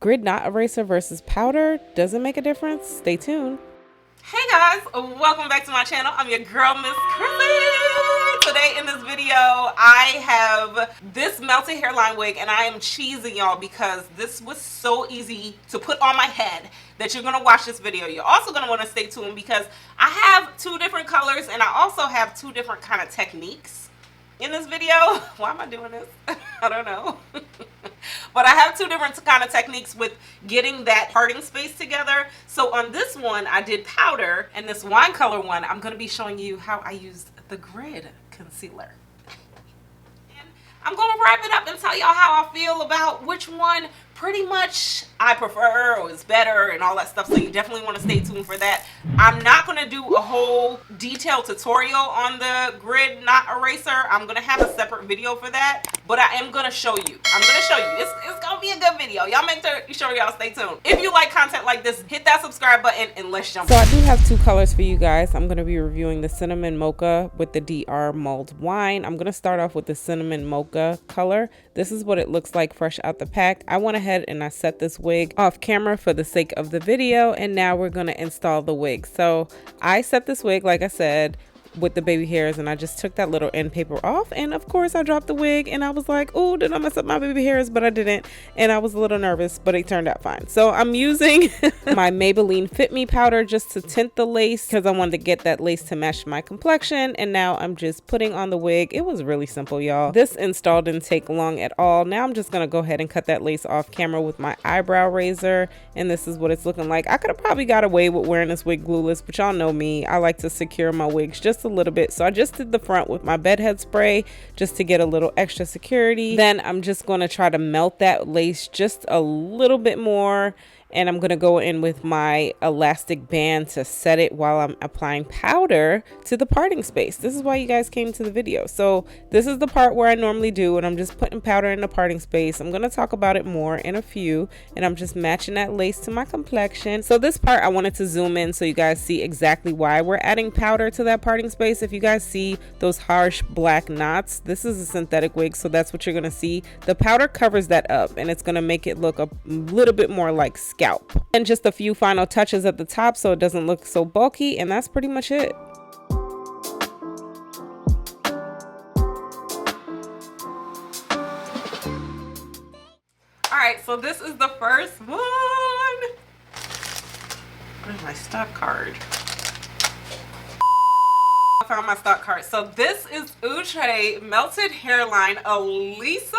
Grid knot eraser versus powder, does it make a difference? Stay tuned. Hey guys, welcome back to my channel. I'm your girl, Miss Khrissy. Today in this video, I have this melted hairline wig, and I am cheesing y'all because this was so easy to put on my head that you're gonna watch this video. You're also gonna want to stay tuned because I have two different colors, and I also have two different kind of techniques in this video. Why am I doing this? I don't know. But I have two different kind of techniques with getting that parting space together. So on this one, I did powder, and this wine color one, I'm going to be showing you how I used the Grid concealer. And I'm going to wrap it up and tell y'all how I feel about which one pretty much I prefer or is better and all that stuff. So you definitely want to stay tuned for that. I'm not going to do a whole detailed tutorial on the Grid knot eraser. I'm going to have a separate video for that, but I am going to show you. I'm going to show you. It's going to be a good video. Y'all make sure y'all stay tuned. If you like content like this, hit that subscribe button and let's jump. So I do have two colors for you guys. I'm going to be reviewing the Cinnamon Mocha with the DR Mulled Wine. I'm going to start off with the Cinnamon Mocha color. This is what it looks like fresh out the pack. I went ahead and I set this wig off camera for the sake of the video, and now we're going to install the wig. So I set this wig, like I said, with the baby hairs, and I just took that little end paper off, and of course I dropped the wig, and I was like, oh, did I mess up my baby hairs? But I didn't, and I was a little nervous, but it turned out fine. So I'm using my Maybelline Fit Me powder just to tint the lace because I wanted to get that lace to match my complexion, and now I'm just putting on the wig. It was really simple, y'all. This install didn't take long at all. Now I'm just gonna go ahead and cut that lace off camera with my eyebrow razor, and this is what it's looking like. I could have probably got away with wearing this wig glueless, but y'all know me, I like to secure my wigs just a little bit. So I just did the front with my bedhead spray just to get a little extra security. Then I'm just going to try to melt that lace just a little bit more, and I'm going to go in with my elastic band to set it while I'm applying powder to the parting space. This is why you guys came to the video. So this is the part where I normally do, and I'm just putting powder in the parting space. I'm going to talk about it more in a few, and I'm just matching that lace to my complexion. So this part I wanted to zoom in so you guys see exactly why we're adding powder to that parting space. If you guys see those harsh black knots, this is a synthetic wig, so that's what you're going to see. The powder covers that up, and it's going to make it look a little bit more like scalp. And just a few final touches at the top so it doesn't look so bulky, and that's pretty much it. Alright, so this is the first one. Where's my stock card? I found my stock card. So this is Outre Melted Hairline Elissa.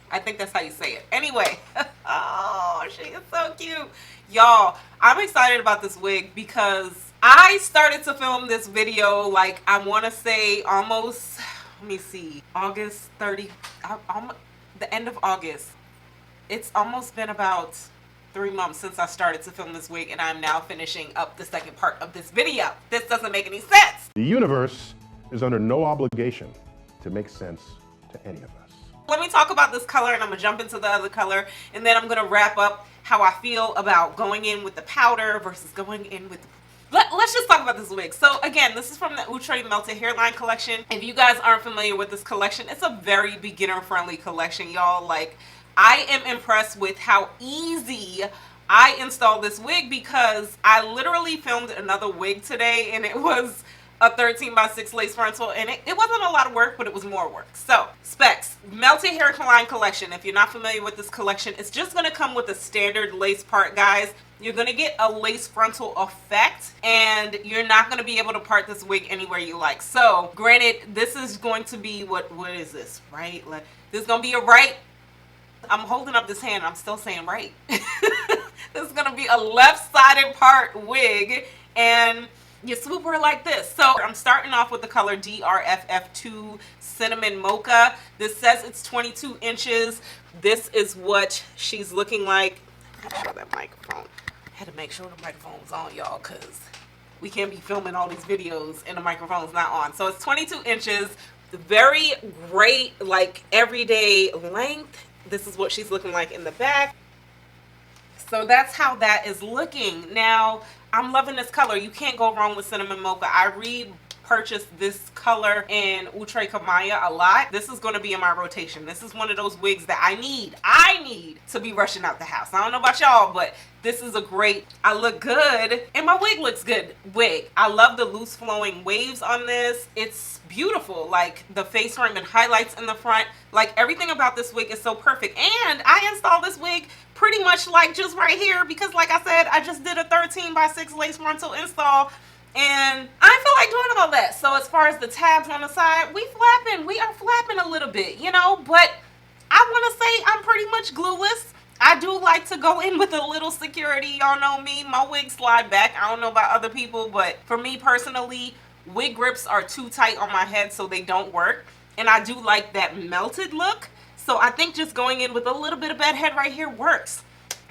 I think that's how you say it. Anyway, oh, she is so cute. Y'all, I'm excited about this wig because I started to film this video, like, I want to say almost, let me see, August 30, the end of August. It's almost been about 3 months since I started to film this wig, and I'm now finishing up the second part of this video. This doesn't make any sense. The universe is under no obligation to make sense to any of us. Let me talk about this color, and I'm gonna jump into the other color, and then I'm gonna wrap up how I feel about going in with the powder versus going in with the... Let's just talk about this wig. So again, this is from the Outre Melted Hairline collection. If you guys aren't familiar with this collection, it's a very beginner friendly collection, y'all. Like, I am impressed with how easy I installed this wig because I literally filmed another wig today, and it was a 13x6 lace frontal, and it wasn't a lot of work, but it was more work. So Specs Melted Hairline collection, if you're not familiar with this collection, it's just going to come with a standard lace part, guys. You're going to get a lace frontal effect, and you're not going to be able to part this wig anywhere you like. So granted, this is going to be what is this, right? Like, this is going to be a right. I'm holding up this hand, I'm still saying right. This is going to be a left-sided part wig, and you swoop her like this. So I'm starting off with the color DRFF2 Cinnamon Mocha. This says it's 22 inches. This is what she's looking like. Show that microphone. I had to make sure the microphone was on, y'all, because we can't be filming all these videos and the microphone's not on. So it's 22 inches. Very great, like, everyday length. This is what she's looking like in the back. So that's how that is looking. Now, I'm loving this color. You can't go wrong with Cinnamon Mocha. I purchased this color in Outre a lot. This is going to be in my rotation. This is one of those wigs that I need to be rushing out the house. I don't know about y'all, but this is a great, I look good and my wig looks good wig. I love the loose flowing waves on this. It's beautiful. Like the face frame and highlights in the front, like everything about this wig is so perfect. And I installed this wig pretty much like just right here because like I said, I just did a 13x6 lace frontal install and I feel like doing all that. So as far as the tabs on the side, we are flapping a little bit, you know, but I want to say I'm pretty much glueless. I do like to go in with a little security. Y'all know me, my wigs slide back. I don't know about other people, but for me personally, wig grips are too tight on my head, so they don't work. And I do like that melted look. So I think just going in with a little bit of bed head right here works.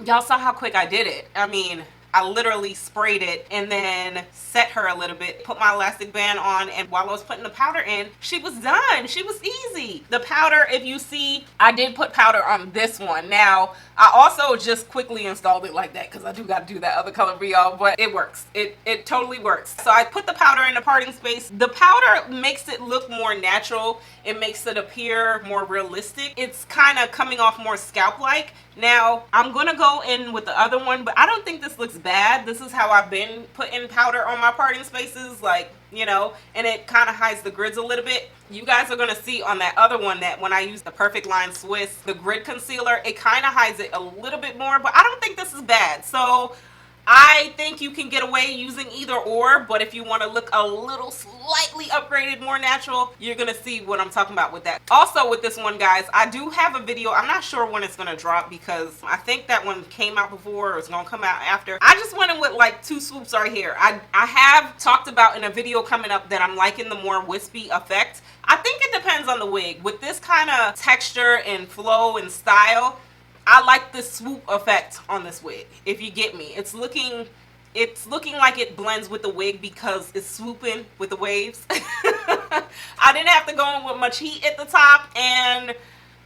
Y'all saw how quick I did it. I mean, I literally sprayed it and then set her a little bit, put my elastic band on, and while I was putting the powder in, she was done. She was easy. The powder, if you see, I did put powder on this one. Now, I also just quickly installed it like that because I do got to do that other color for y'all, but it works. It totally works. So I put the powder in the parting space. The powder makes it look more natural. It makes it appear more realistic. It's kind of coming off more scalp-like. Now, I'm going to go in with the other one, but I don't think this looks bad. This is how I've been putting powder on my parting spaces, like, you know, and it kind of hides the grids a little bit. You guys are going to see on that other one that when I use the Perfect Line Swiss, the grid concealer, it kind of hides it a little bit more, but I don't think this is bad. So I think you can get away using either or, but if you want to look a little slightly upgraded, more natural, you're going to see what I'm talking about with that. Also with this one, guys, I do have a video. I'm not sure when it's going to drop because I think that one came out before or it's going to come out after. I just went in with like 2 swoops right here. I have talked about in a video coming up that I'm liking the more wispy effect. I think it depends on the wig. With this kind of texture and flow and style, I like the swoop effect on this wig, if you get me. It's looking like it blends with the wig because it's swooping with the waves. I didn't have to go in with much heat at the top, and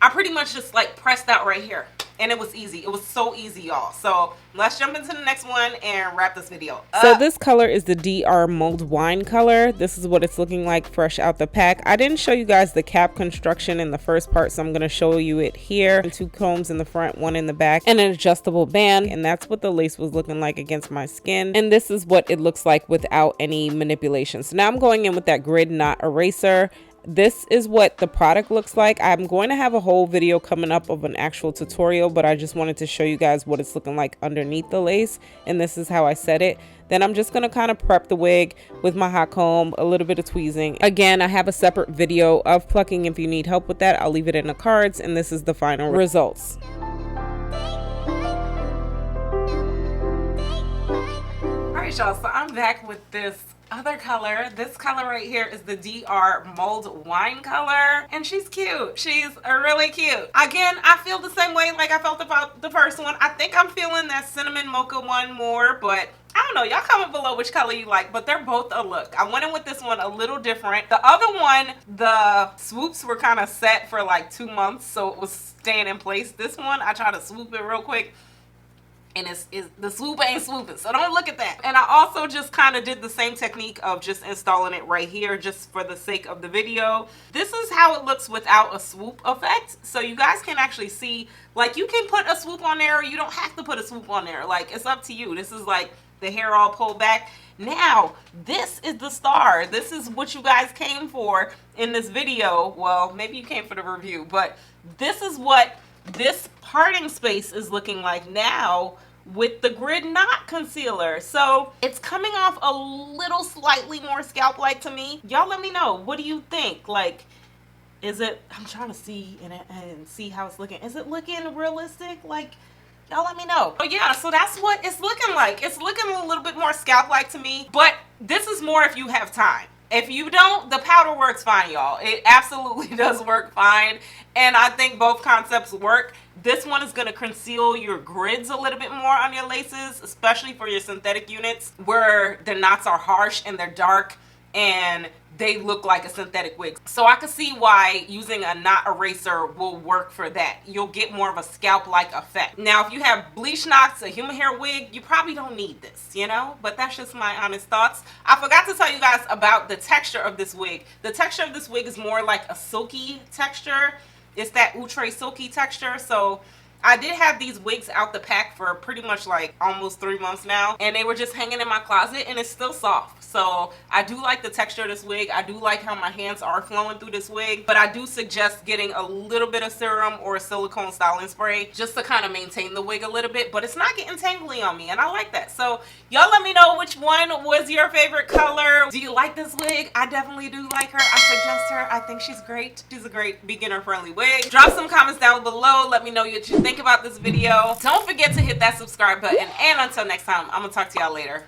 I pretty much just like pressed out right here. And it was easy. It was so easy, y'all. So let's jump into the next one and wrap this video up. So this color is the DR Mulled Wine color. This is what it's looking like fresh out the pack. I didn't show you guys the cap construction in the first part, so I'm going to show you it here. 2 combs in the front, 1 in the back, and an adjustable band. And that's what the lace was looking like against my skin. And this is what it looks like without any manipulation. So now I'm going in with that grid knot eraser. This is what the product looks like. I'm going to have a whole video coming up of an actual tutorial, but I just wanted to show you guys what it's looking like underneath the lace, and this is how I set it. Then I'm just going to kind of prep the wig with my hot comb, a little bit of tweezing. Again, I have a separate video of plucking if you need help with that. I'll leave it in the cards, and this is the final results. Alright, y'all, so I'm back with this other color. This color right here is the DR Mulled Wine color, and she's cute. She's really cute. Again, I feel the same way like I felt about the first one. I think I'm feeling that cinnamon mocha one more, but I don't know. Y'all comment below which color you like, but they're both a look. I went in with this one a little different. The other one, the swoops were kind of set for like 2 months, so it was staying in place. This one, I try to swoop it real quick, and the swoop ain't swooping, so don't look at that. And I also just kind of did the same technique of just installing it right here just for the sake of the video. This is how it looks without a swoop effect, so you guys can actually see, like, you can put a swoop on there or you don't have to put a swoop on there. Like, it's up to you. This is like the hair all pulled back. Now, this is the star. This is what you guys came for in this video. Well, maybe you came for the review, but this is what this parting space is looking like now with the grid knot concealer. So it's coming off a little slightly more scalp like to me. Y'all let me know, what do you think? Like, is it, I'm trying to see and see how it's looking. Is it looking realistic? Like, y'all let me know. Oh yeah, so that's what it's looking like. It's looking a little bit more scalp like to me, but this is more if you have time. If you don't, the powder works fine, y'all. It absolutely does work fine, and I think both concepts work. This one is going to conceal your grids a little bit more on your laces, especially for your synthetic units where the knots are harsh and they're dark and they look like a synthetic wig. So I could see why using a knot eraser will work for that. You'll get more of a scalp-like effect. Now, if you have bleach knots, a human hair wig, you probably don't need this, you know? But that's just my honest thoughts. I forgot to tell you guys about the texture of this wig. The texture of this wig is more like a silky texture. It's that outre silky texture. So I did have these wigs out the pack for pretty much like almost 3 months now, and they were just hanging in my closet, and it's still soft. So I do like the texture of this wig. I do like how my hands are flowing through this wig, but I do suggest getting a little bit of serum or a silicone styling spray just to kind of maintain the wig a little bit, but it's not getting tangly on me, and I like that. So y'all let me know which one was your favorite color. Do you like this wig? I definitely do like her. I suggest her. I think she's great. She's a great beginner friendly wig. Drop some comments down below. Let me know what you think about this video. Don't forget to hit that subscribe button, and until next time, I'm gonna talk to y'all later.